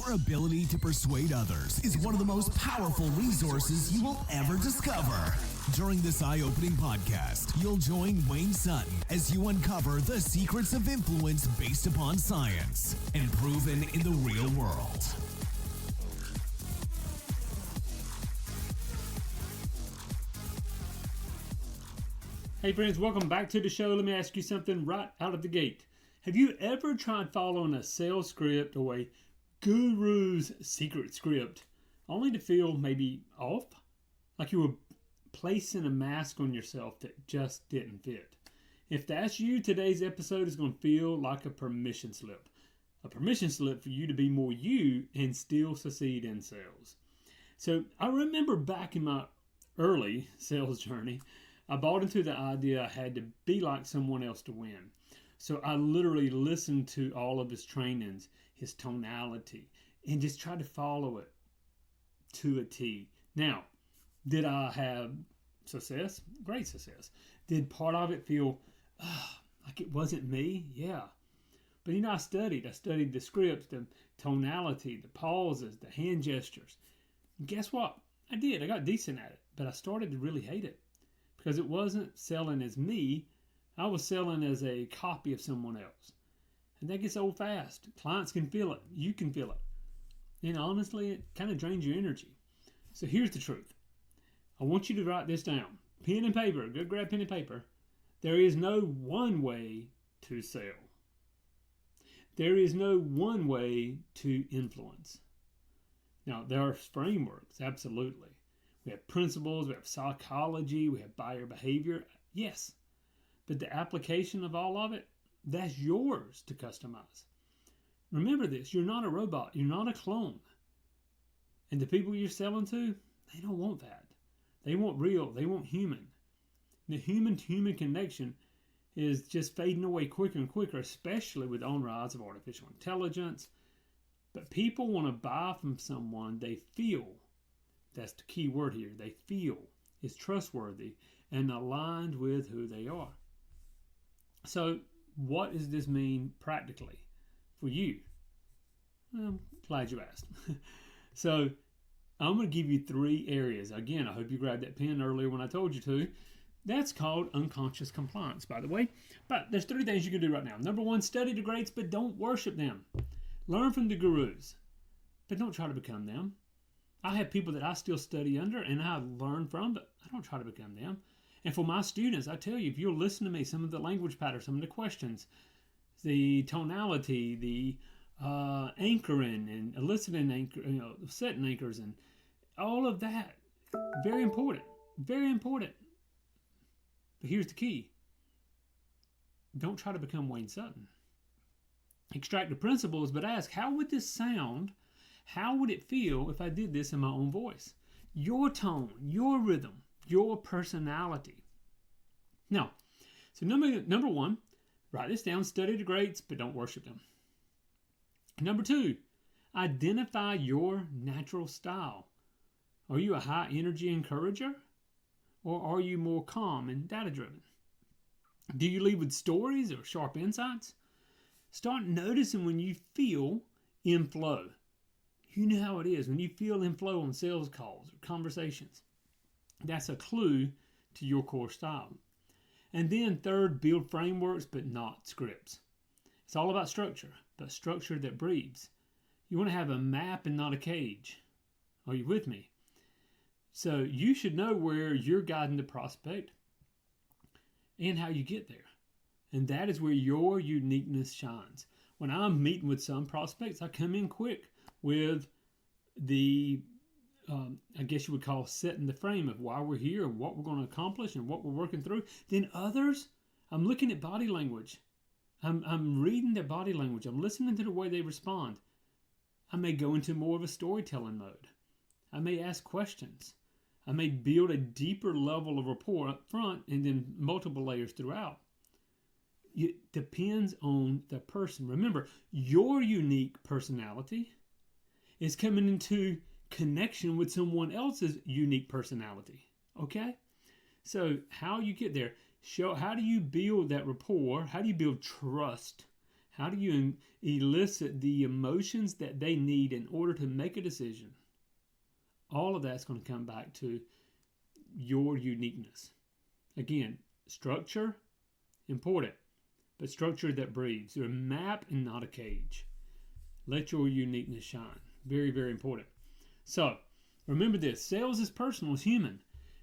Your ability to persuade others is one of the most powerful resources you will ever discover. During this eye-opening podcast, you'll join Wayne Sutton as you uncover the secrets of influence based upon science and proven in the real world. Hey friends, welcome back to the show. Let me ask you something right out of the gate. Have you ever tried following a sales script or a guru's secret script only to feel maybe off? Like you were placing a mask on yourself that just didn't fit. If that's you, today's episode is going to feel like a permission slip. A permission slip for you to be more you and still succeed in sales. So I remember back in my early sales journey, I bought into the idea I had to be like someone else to win. So I literally listened to all of his trainings, his tonality, and just tried to follow it to a T. Now, did I have success? Great success. Did part of it feel like it wasn't me? Yeah. But I studied. I studied the scripts, the tonality, the pauses, the hand gestures. And guess what? I did. I got decent at it. But I started to really hate it. Because it wasn't selling as me, I was selling as a copy of someone else. And that gets old fast. Clients can feel it. You can feel it. And honestly, it kind of drains your energy. So here's the truth. I want you to write this down. Pen and paper. Go grab pen and paper. There is no one way to sell. There is no one way to influence. Now, there are frameworks, absolutely. We have principles, we have psychology, we have buyer behavior. Yes, but the application of all of it, that's yours to customize. Remember this, you're not a robot, you're not a clone. And the people you're selling to, they don't want that. They want real, they want human. The human-to-human connection is just fading away quicker and quicker, especially with the on-rise of artificial intelligence. But people want to buy from someone they feel. That's the key word here. They feel is trustworthy and aligned with who they are. So what does this mean practically for you? Well, I'm glad you asked. So I'm going to give you 3 areas. Again, I hope you grabbed that pen earlier when I told you to. That's called unconscious compliance, by the way. But there's 3 things you can do right now. Number 1, study the greats, but don't worship them. Learn from the gurus, but don't try to become them. I have people that I still study under and I learn from, but I don't try to become them. And for my students, I tell you, if you'll listen to me, some of the language patterns, some of the questions, the tonality, the anchoring and eliciting anchor, setting anchors and all of that, very important, very important. But here's the key. Don't try to become Wayne Sutton. Extract the principles, but ask, how would this sound? How would it feel if I did this in my own voice? Your tone, your rhythm, your personality. Now, so number 1, write this down, study the greats, but don't worship them. Number 2, identify your natural style. Are you a high energy encourager? Or are you more calm and data driven? Do you lead with stories or sharp insights? Start noticing when you feel in flow. You know how it is. When you feel in flow on sales calls or conversations, that's a clue to your core style. And then 3rd, build frameworks but not scripts. It's all about structure, but structure that breathes. You want to have a map and not a cage. Are you with me? So you should know where you're guiding the prospect and how you get there. And that is where your uniqueness shines. When I'm meeting with some prospects, I come in quick with the, I guess you would call setting the frame of why we're here and what we're going to accomplish and what we're working through. Then others, I'm looking at body language. I'm reading their body language. I'm listening to the way they respond. I may go into more of a storytelling mode. I may ask questions. I may build a deeper level of rapport up front and then multiple layers throughout. It depends on the person. Remember, your unique personality is coming into connection with someone else's unique personality. Okay? So how you get there, how do you build that rapport? How do you build trust? How do you elicit the emotions that they need in order to make a decision? All of that's going to come back to your uniqueness. Again, structure, important, but structure that breathes. You're a map and not a cage. Let your uniqueness shine. Very, very important. So, remember this. Sales is personal, it's human.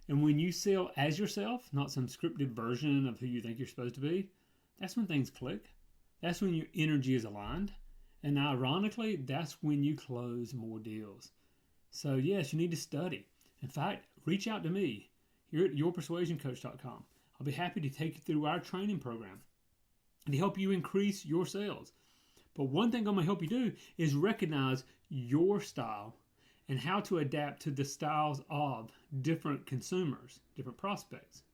And when you sell as yourself, not some scripted version of who you think you're supposed to be, that's when things click. That's when your energy is aligned. And ironically, that's when you close more deals. So yes, you need to study. In fact, reach out to me here at yourpersuasioncoach.com. I'll be happy to take you through our training program and to help you increase your sales. But one thing I'm going to help you do is recognize your style and how to adapt to the styles of different consumers, different prospects.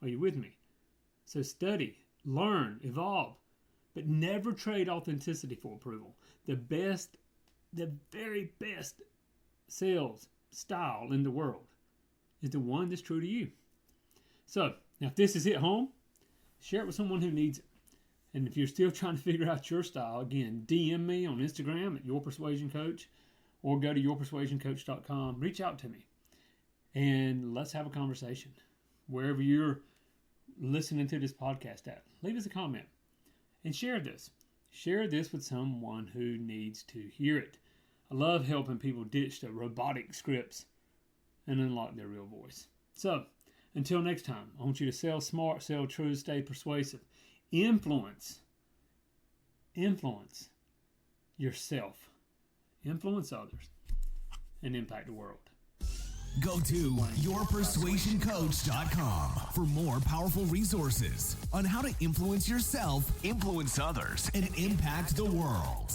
Are you with me? So study, learn, evolve, but never trade authenticity for approval. The very best sales style in the world is the one that's true to you. So, now if this is hit home, share it with someone who needs it. And if you're still trying to figure out your style, again, DM me on Instagram at yourpersuasioncoach or go to yourpersuasioncoach.com. Reach out to me and let's have a conversation. Wherever you're listening to this podcast at, leave us a comment and share this. Share this with someone who needs to hear it. I love helping people ditch the robotic scripts and unlock their real voice. So, until next time, I want you to sell smart, sell true, stay persuasive. Influence yourself. Influence others and impact the world. Go to yourpersuasioncoach.com for more powerful resources on how to influence yourself, influence others, and impact the world.